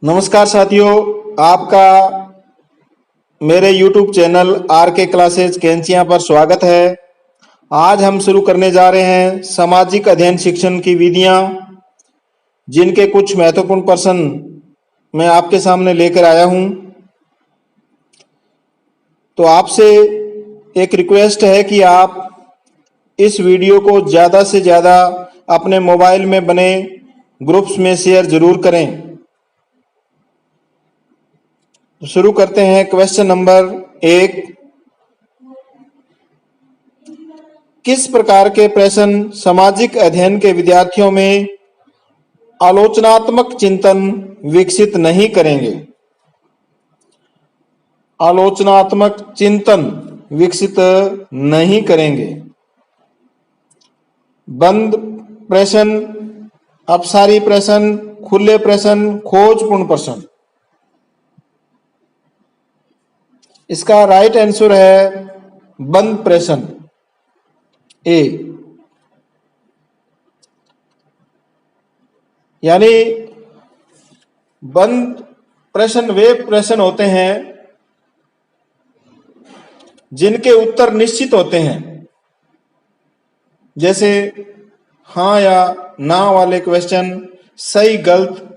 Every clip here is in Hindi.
नमस्कार साथियों, आपका मेरे YouTube channel RK classes Kainchiya पर स्वागत है। आज हम शुरू करने जा रहे हैं सामाजिक अध्ययन शिक्षण की विधियां, जिनके कुछ महत्वपूर्ण प्रश्न मैं आपके सामने लेकर आया हूं। तो आपसे एक रिक्वेस्ट है कि आप इस वीडियो को ज़्यादा से ज़्यादा अपने मोबाइल में बने ग्रुप्स में शेयर जरूर करें। तो शुरू करते हैं। क्वेश्चन नंबर 1, किस प्रकार के प्रश्न सामाजिक अध्ययन के विद्यार्थियों में आलोचनात्मक चिंतन विकसित नहीं करेंगे? आलोचनात्मक चिंतन विकसित नहीं करेंगे। बंद प्रश्न, अपसारी प्रश्न, खुले प्रश्न, खोजपूर्ण प्रश्न। इसका राइट आंसर है बंद प्रश्न ए। यानी बंद प्रश्न वे प्रश्न होते हैं जिनके उत्तर निश्चित होते हैं, जैसे हाँ या ना वाले क्वेश्चन, सही गलत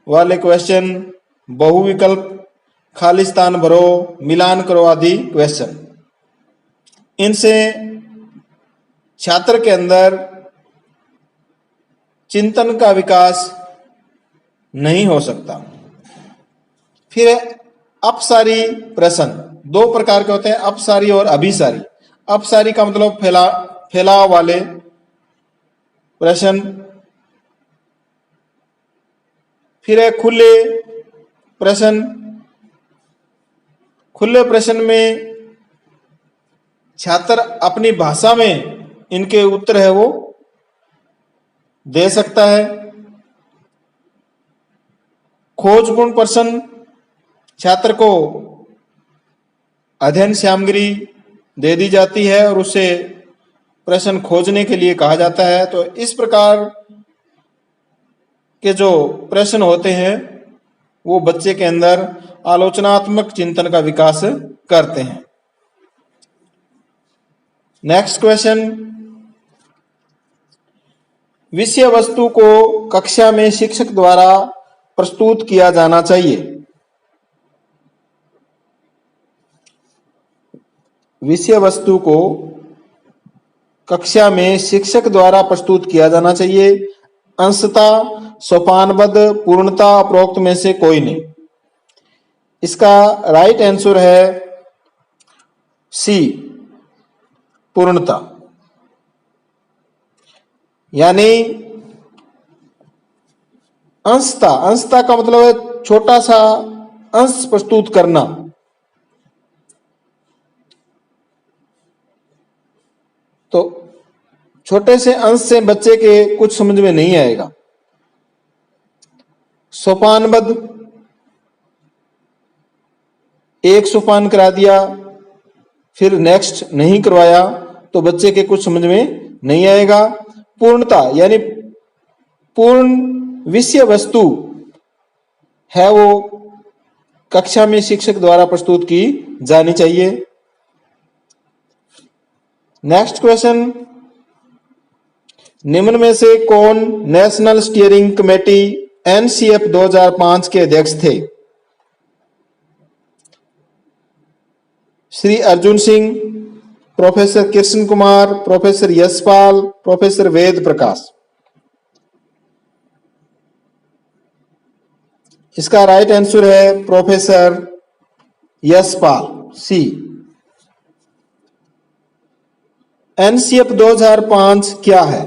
वाले क्वेश्चन, बहुविकल्प, खाली स्थान भरो, मिलान करो आदि क्वेश्चन। इनसे छात्र के अंदर चिंतन का विकास नहीं हो सकता। फिर अपसारी प्रश्न, दो प्रकार के होते हैं, अपसारी और अभिसारी। अपसारी का मतलब फैलाव वाले प्रश्न। फिर है खुले प्रश्न। खुले प्रश्न में छात्र अपनी भाषा में इनके उत्तर है वो दे सकता है। खोजपूर्ण प्रश्न, छात्र को अध्ययन सामग्री दे दी जाती है और उसे प्रश्न खोजने के लिए कहा जाता है। तो इस प्रकार के जो प्रश्न होते हैं वो बच्चे के अंदर आलोचनात्मक चिंतन का विकास करते हैं। नेक्स्ट क्वेश्चन, विषय वस्तु को कक्षा में शिक्षक द्वारा प्रस्तुत किया जाना चाहिए। विषय वस्तु को कक्षा में शिक्षक द्वारा प्रस्तुत किया जाना चाहिए। अंशतः, सोपानबद्ध, पूर्णता, उपरोक्त में से कोई नहीं। इसका राइट आंसर है सी, पूर्णता। यानी अंशता का मतलब है छोटा सा अंश प्रस्तुत करना। तो छोटे से अंश से बच्चे के कुछ समझ में नहीं आएगा। सोपानबद्ध, एक सोपान करा दिया फिर नेक्स्ट नहीं करवाया तो बच्चे के कुछ समझ में नहीं आएगा। पूर्णता यानी पूर्ण विषय वस्तु है वो कक्षा में शिक्षक द्वारा प्रस्तुत की जानी चाहिए। नेक्स्ट क्वेश्चन, निम्न में से कौन नेशनल स्टीयरिंग कमेटी NCF 2005 के अध्यक्ष थे? Shri Arjun Singh, professor Krishna Kumar, professor Yashpal, professor Ved Prakash. इसका राइट आंसर है प्रोफेसर यशपाल, सी। NCF 2005 क्या है?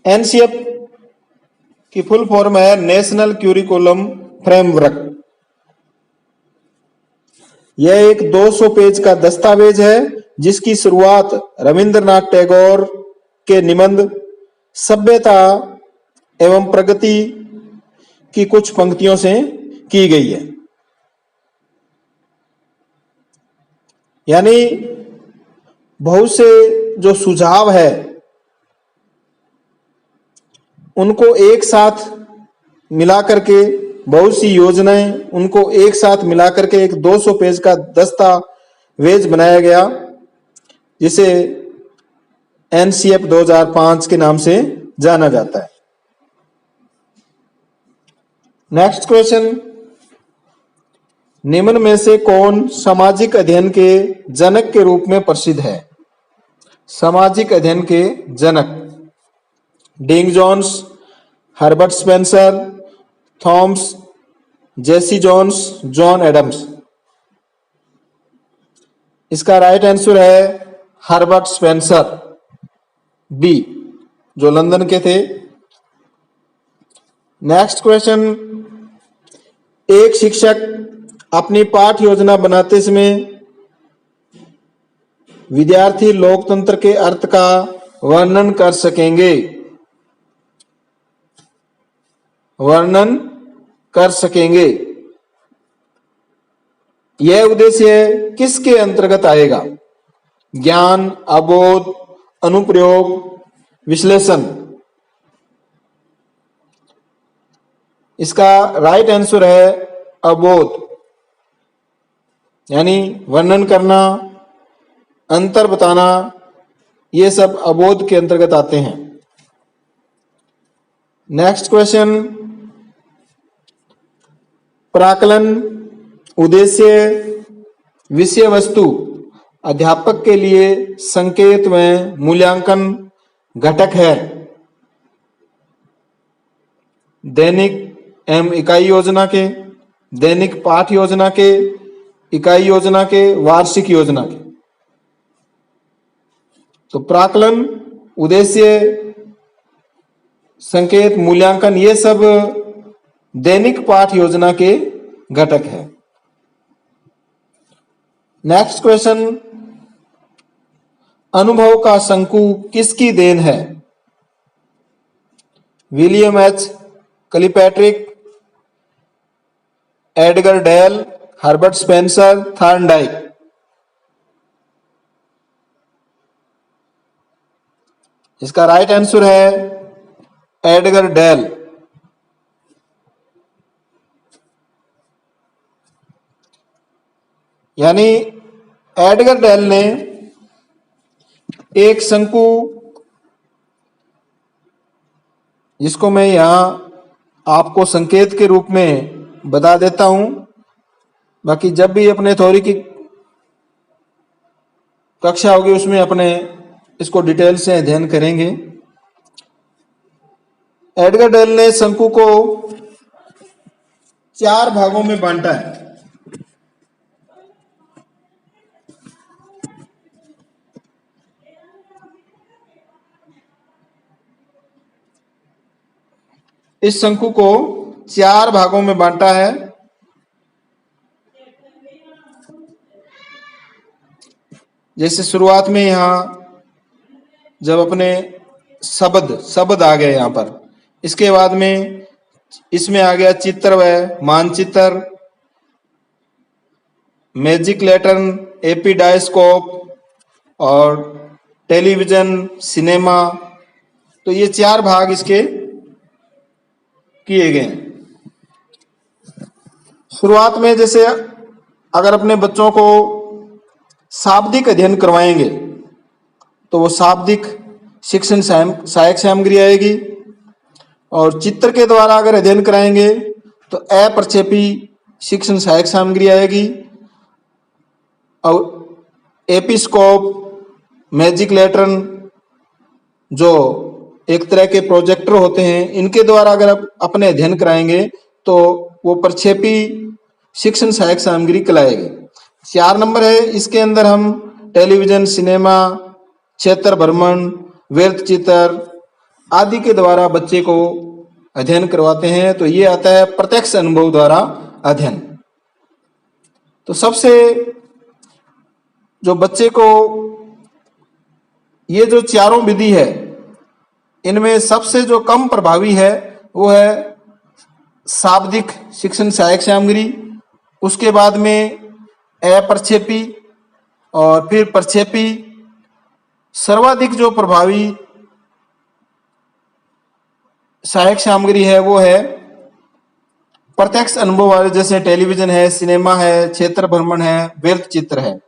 NCF की फुल फॉर्म है नेशनल क्यूरिकुलम फ्रेमवर्क। यह एक 200 पेज का दस्तावेज है जिसकी शुरुआत रविंद्रनाथ टैगोर के निबंध सभ्यता एवं प्रगति की कुछ पंक्तियों से की गई है। यानी बहुत से जो सुझाव है उनको एक साथ मिला करके बहुत सी योजनाएं उनको एक साथ मिला करके एक 200 पेज का दस्तावेज बनाया गया, जिसे एनसीएफ 2005 के नाम से जाना जाता है। नेक्स्ट क्वेश्चन, निम्न में से कौन सामाजिक अध्ययन के जनक के रूप में प्रसिद्ध है? सामाजिक अध्ययन के जनक: डिंग जोन्स, हर्बर्ट स्पेंसर, थॉमस जेसी जोन्स, जॉन एडम्स। इसका राइट आंसर है हर्बर्ट स्पेंसर, बी, जो लंदन के थे। नेक्स्ट क्वेश्चन, एक शिक्षक अपनी पाठ योजना बनाते समय विद्यार्थी लोकतंत्र के अर्थ का वर्णन कर सकेंगे। यह उद्देश्य किसके अंतर्गत आएगा? ज्ञान, अबोध, अनुप्रयोग, विश्लेषण। इसका राइट आंसर है अबोध, यानी वर्णन करना, अंतर बताना, ये सब अबोध के अंतर्गत आते हैं। नेक्स्ट क्वेश्चन, प्राक्कलन, उद्देश्य, विषय वस्तु अध्यापक के लिए संकेत व मूल्यांकन घटक है। दैनिक एवं इकाई योजना के, दैनिक पाठ योजना के, इकाई योजना के, वार्षिक योजना के। तो प्राक्कलन, उद्देश्य, संकेत, मूल्यांकन, ये सब दैनिक पाठ योजना के घटक है। नेक्स्ट क्वेश्चन, अनुभव का शंकु किसकी देन है? William H Kilpatrick, Edgar Dale, Herbert Spencer, Thorndike. इसका राइट आंसर है एडगर डेल। यानी एडगर डेल ने एक शंकु, जिसको मैं यहां आपको संकेत के रूप में बता देता हूं, बाकी जब भी अपने थ्योरी की कक्षा होगी उसमें अपने इसको डिटेल से अध्ययन करेंगे। एडगर डेल ने शंकु को 4 भागों में बांटा है। इस शंकु को 4 भागों में बांटा है। जैसे शुरुआत में यहां जब अपने शब्द आ गए यहां पर, इसके बाद में इसमें आ गया चित्र व मानचित्र, मैजिक लैंटर्न, एपिडायस्कोप और टेलीविजन, सिनेमा। तो ये 4 भाग इसके किए गए। शुरुआत में जैसे अगर अपने बच्चों को शाब्दिक अध्ययन करवाएंगे तो वो शाब्दिक शिक्षण सहायक सामग्री आएगी, और चित्र के द्वारा अगर अध्ययन कराएंगे तो अप्रक्षेपी शिक्षण सहायक सामग्री आएगी, और एपिस्कोप, मैजिक लैंटर्न जो एक तरह के प्रोजेक्टर होते हैं, इनके द्वारा अगर आप अपने अध्ययन कराएंगे तो वो प्रक्षेपी शिक्षण सहायक सामग्री कहलाएगी। 4 नंबर है, इसके अंदर हम टेलीविजन, सिनेमा, क्षेत्र भ्रमण, व्यर्थ चित्र आदि के द्वारा बच्चे को अध्ययन करवाते हैं। तो ये आता है प्रत्यक्ष अनुभव द्वारा अध्ययन। तो सबसे जो बच्चे को ये जो चारों विधि है, इनमें सबसे जो कम प्रभावी है वो है शाब्दिक शिक्षण सहायक सामग्री, उसके बाद में अप्रक्षेपी, और फिर प्रक्षेपी। सर्वाधिक जो प्रभावी सहायक सामग्री है वो है प्रत्यक्ष अनुभव वाले जैसे टेलीविजन है, सिनेमा है, क्षेत्र भ्रमण है, व्यर्थ चित्र है।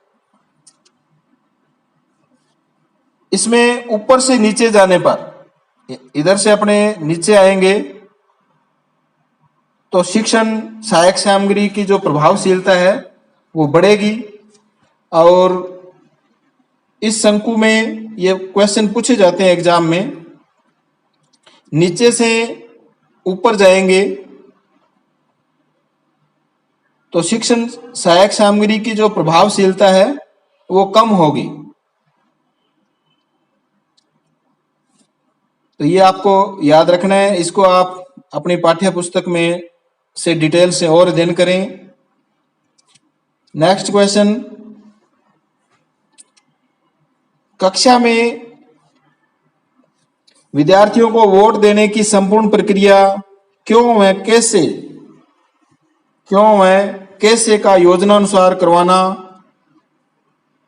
इसमें ऊपर से नीचे जाने पर, इधर से अपने नीचे आएंगे तो शिक्षण सहायक सामग्री की जो प्रभावशीलता है वो बढ़ेगी। और इस शंकु में ये क्वेश्चन पूछे जाते हैं एग्जाम में, नीचे से ऊपर जाएंगे तो शिक्षण सहायक सामग्री की जो प्रभावशीलता है वो कम होगी। तो ये आपको याद रखना है, इसको आप अपनी पाठ्य पुस्तक में से डिटेल से और अध्ययन करें। नेक्स्ट क्वेश्चन, कक्षा में विद्यार्थियों को वोट देने की संपूर्ण प्रक्रिया क्यों व कैसे का योजनानुसार करवाना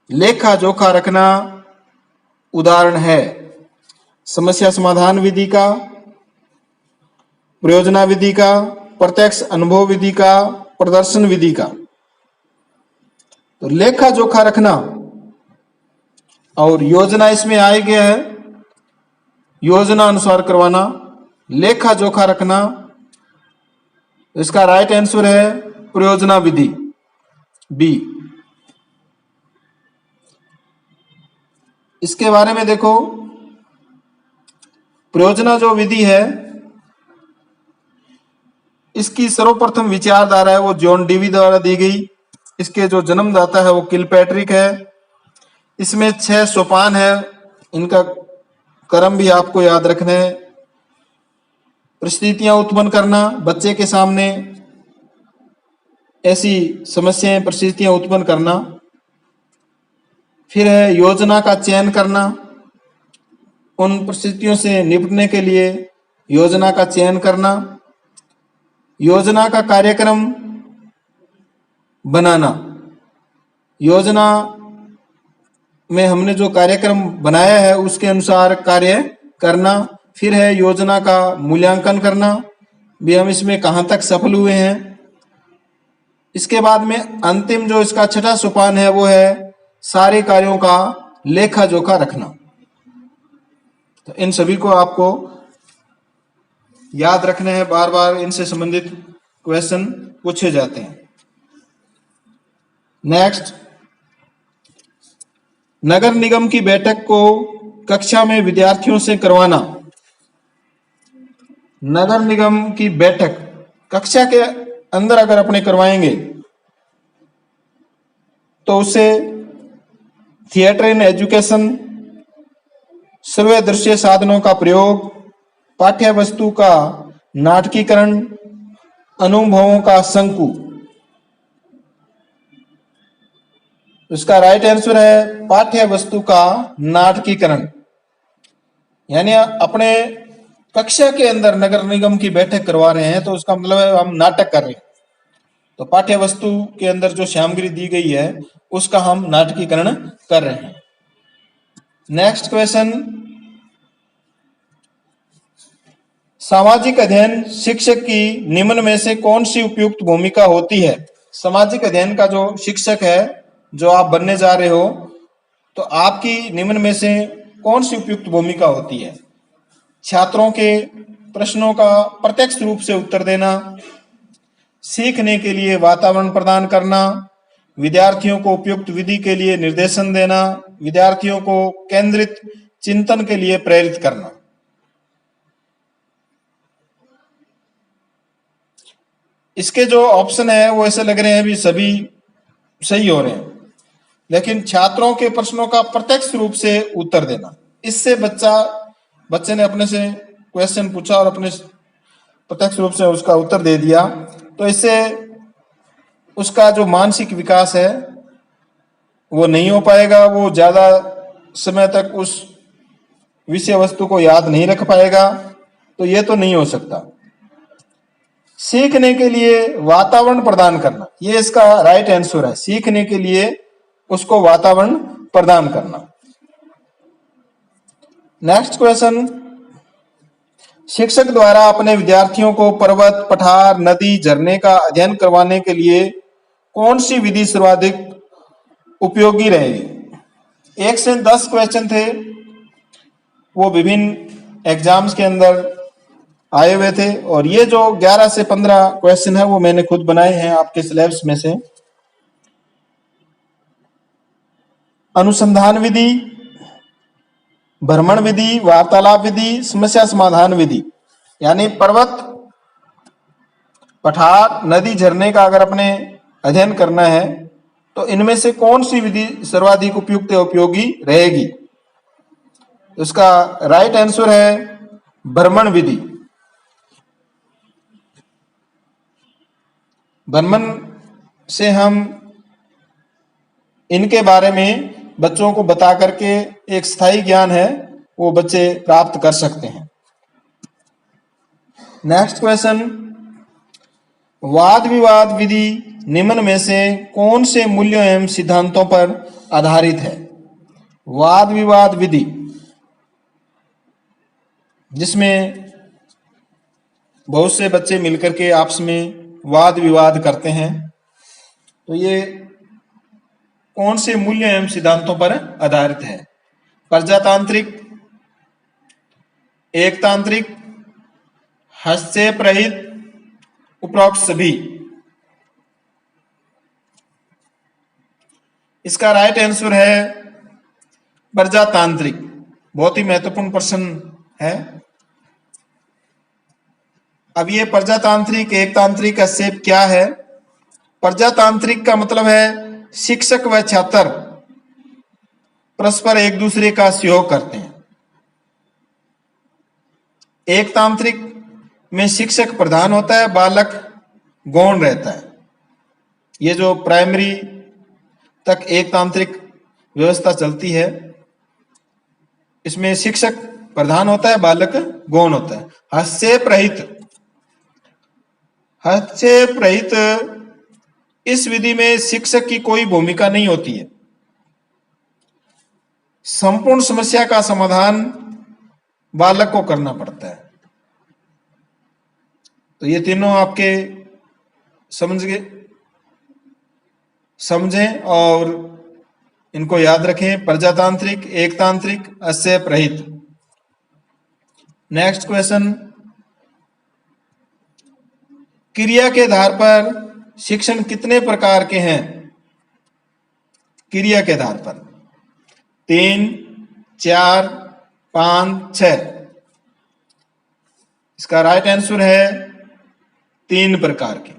लेखा जोखा रखना उदाहरण है। समस्या समाधान विधि का, प्रयोजना विधि का, प्रत्यक्ष अनुभव विधि का, प्रदर्शन विधि का। तो लेखा जोखा रखना और योजना इसमें आ गया है, योजना अनुसार करवाना, लेखा जोखा रखना। इसका राइट आंसर है प्रयोजना विधि बी। इसके बारे में देखो, प्रयोजना जो विधि है इसकी सर्वप्रथम विचारधारा है वो जॉन डीवी द्वारा दी गई। इसके जो जन्मदाता है वो किलपैट्रिक है। इसमें 6 सोपान है, इनका क्रम भी आपको याद रखना है। परिस्थितियां उत्पन्न करना, बच्चे के सामने ऐसी समस्याएं परिस्थितियां उत्पन्न करना। फिर है योजना का चयन करना, उन परिस्थितियों से निपटने के लिए योजना का चयन करना। योजना का कार्यक्रम बनाना, योजना में हमने जो कार्यक्रम बनाया है उसके अनुसार कार्य करना। फिर है योजना का मूल्यांकन करना, भी हम इसमें कहां तक सफल हुए हैं। इसके बाद में अंतिम जो इसका छठा सोपान है वो है सारे कार्यों का लेखा जोखा रखना। तो इन सभी को आपको याद रखना है, बार बार इनसे संबंधित क्वेश्चन पूछे जाते हैं। नेक्स्ट, नगर निगम की बैठक को कक्षा में विद्यार्थियों से करवाना। नगर निगम की बैठक कक्षा के अंदर अगर अपने करवाएंगे तो उसे थिएटर इन एजुकेशन, सर्वे दृश्य साधनों का प्रयोग, पाठ्य वस्तु का नाटकीकरण, अनुभवों का शंकु। इसका राइट आंसर है पाठ्य वस्तु का नाटकीकरण। यानी अपने कक्षा के अंदर नगर निगम की बैठक करवा रहे हैं तो उसका मतलब है हम नाटक कर रहे हैं। तो पाठ्य वस्तु के अंदर जो सामग्री दी गई है उसका हम नाटकीकरण कर रहे हैं। नेक्स्ट क्वेश्चन, सामाजिक अध्ययन शिक्षक की निम्न में से कौन सी उपयुक्त भूमिका होती है। सामाजिक अध्ययन का जो शिक्षक है, जो आप बनने जा रहे हो, तो आपकी निम्न में से कौन सी उपयुक्त भूमिका होती है। छात्रों के प्रश्नों का प्रत्यक्ष रूप से उत्तर देना, सीखने के लिए वातावरण प्रदान करना, विद्यार्थियों को उपयुक्त विधि के लिए निर्देशन देना, विद्यार्थियों को केंद्रित चिंतन के लिए प्रेरित करना। इसके जो ऑप्शन है वो ऐसे लग रहे हैं भी सभी सही हो रहे हैं, लेकिन छात्रों के प्रश्नों का प्रत्यक्ष रूप से उत्तर देना, इससे बच्चे ने अपने से क्वेश्चन पूछा और अपने प्रत्यक्ष रूप से उसका उत्तर दे दिया, तो इससे उसका जो मानसिक विकास है वो नहीं हो पाएगा। वो ज्यादा समय तक उस विषय वस्तु को याद नहीं रख पाएगा। तो ये तो नहीं हो सकता। सीखने के लिए वातावरण प्रदान करना, ये इसका राइट आंसर है। सीखने के लिए उसको वातावरण प्रदान करना। नेक्स्ट क्वेश्चन, शिक्षक द्वारा अपने विद्यार्थियों को पर्वत, पठार, नदी, झरने का अध्ययन करवाने के लिए कौन सी विधि सर्वाधिक उपयोगी रहेगी? 1 से 10 क्वेश्चन थे, वो विभिन्न एग्जाम्स के अंदर आए हुए थे, और ये जो 11 से 15 क्वेश्चन है वो मैंने खुद बनाए हैं आपके सिलेबस में से। अनुसंधान विधि, भ्रमण विधि, वार्तालाप विधि, समस्या समाधान विधि, यानी पर्वत, पठार, नदी, झरने का अगर अपने अध्ययन करना है तो इनमें से कौन सी विधि सर्वाधिक उपयुक्त या उपयोगी रहेगी? उसका राइट आंसर है भ्रमण विधि। भ्रमण से हम इनके बारे में बच्चों को बता करके एक स्थायी ज्ञान है वो बच्चे प्राप्त कर सकते हैं। नेक्स्ट क्वेश्चन, वाद विवाद विधि निम्न में से कौन से मूल्यों एवं सिद्धांतों पर आधारित है? वाद विवाद विधि जिसमें बहुत से बच्चे मिलकर के आपस में वाद विवाद करते हैं, तो ये कौन से मूल्य एवं सिद्धांतों पर आधारित है? प्रजातांत्रिक, एकतांत्रिक, हस्तक्षेप रहित, उपरोक्त सभी। इसका राइट आंसर है प्रजातांत्रिक। बहुत ही महत्वपूर्ण प्रश्न है। अब ये प्रजातांत्रिक, एकतांत्रिक, हस्तक्षेप क्या है? प्रजातांत्रिक का मतलब है शिक्षक व छात्र परस्पर एक दूसरे का सहयोग करते हैं। एकतांत्रिक में शिक्षक प्रधान होता है, बालक गौण रहता है। ये जो प्राइमरी तक एकतांत्रिक व्यवस्था चलती है, इसमें शिक्षक प्रधान होता है, बालक गौण होता है। हस्तक्षेप रहित, हस्तक्षेप रहित इस विधि में शिक्षक की कोई भूमिका नहीं होती है। संपूर्ण समस्या का समाधान बालक को करना पड़ता है। तो ये तीनों आपके समझें और इनको याद रखें, प्रजातांत्रिक, एकतांत्रिक, हस्तक्षेप रहित। नेक्स्ट क्वेश्चन, क्रिया के आधार पर शिक्षण कितने प्रकार के हैं? क्रिया के आधार पर 3, 4, 5, 6। इसका राइट आंसर है 3 प्रकार के।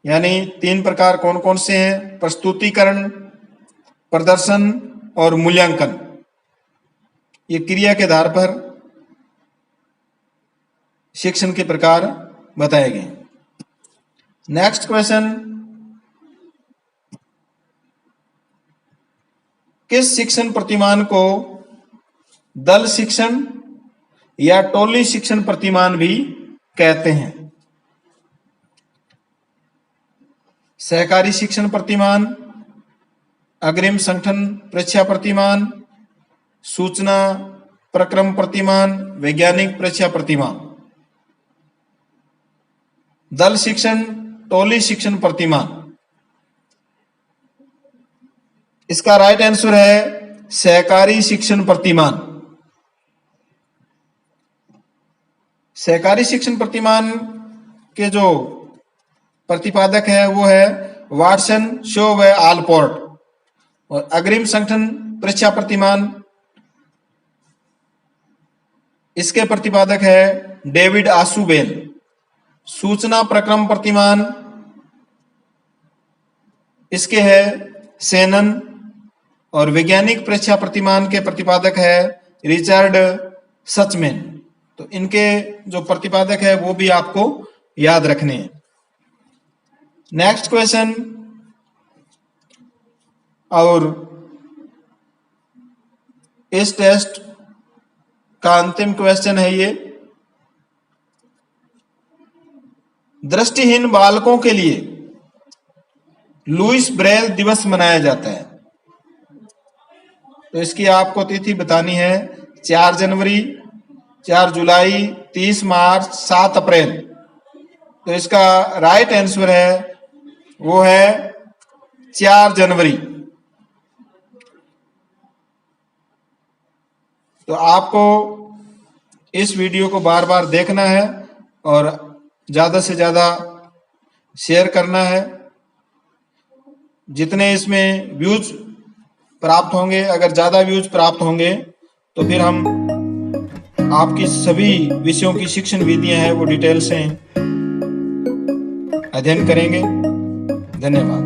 यानी 3 प्रकार कौन कौन से हैं? प्रस्तुतिकरण, प्रदर्शन और मूल्यांकन। ये क्रिया के आधार पर शिक्षण के प्रकार बताए गए। नेक्स्ट क्वेश्चन, किस शिक्षण प्रतिमान को दल शिक्षण या टोली शिक्षण प्रतिमान भी कहते हैं? सहकारी शिक्षण प्रतिमान, अग्रिम संगठन परीक्षा प्रतिमान, सूचना प्रक्रम प्रतिमान, वैज्ञानिक परीक्षा प्रतिमान। दल शिक्षण, टोली शिक्षण प्रतिमान। इसका राइट आंसर है सहकारी शिक्षण प्रतिमान। सहकारी शिक्षण प्रतिमान के जो प्रतिपादक है वो है वाटसन, शो व आलपोर्ट। और अग्रिम संगठन परीक्षा प्रतिमान, इसके प्रतिपादक है डेविड आशुबेल। सूचना प्रक्रम प्रतिमान, इसके है सेनन। और वैज्ञानिक परीक्षा प्रतिमान के प्रतिपादक है रिचर्ड सचमैन। तो इनके जो प्रतिपादक है वो भी आपको याद रखने हैं। नेक्स्ट क्वेश्चन, और इस टेस्ट का अंतिम क्वेश्चन है ये, दृष्टिहीन बालकों के लिए लुईस ब्रेल दिवस मनाया जाता है। तो इसकी आपको तिथि बतानी है 4 जनवरी, 4 जुलाई, 30 मार्च, 7 अप्रैल। तो इसका राइट आंसर है वो है 4 जनवरी। तो आपको इस वीडियो को बार बार देखना है और ज्यादा से ज्यादा शेयर करना है। जितने इसमें व्यूज प्राप्त होंगे, अगर ज्यादा व्यूज प्राप्त होंगे तो फिर हम आपकी सभी विषयों की शिक्षण विधियां हैं वो डिटेल से अध्ययन करेंगे। धन्यवाद।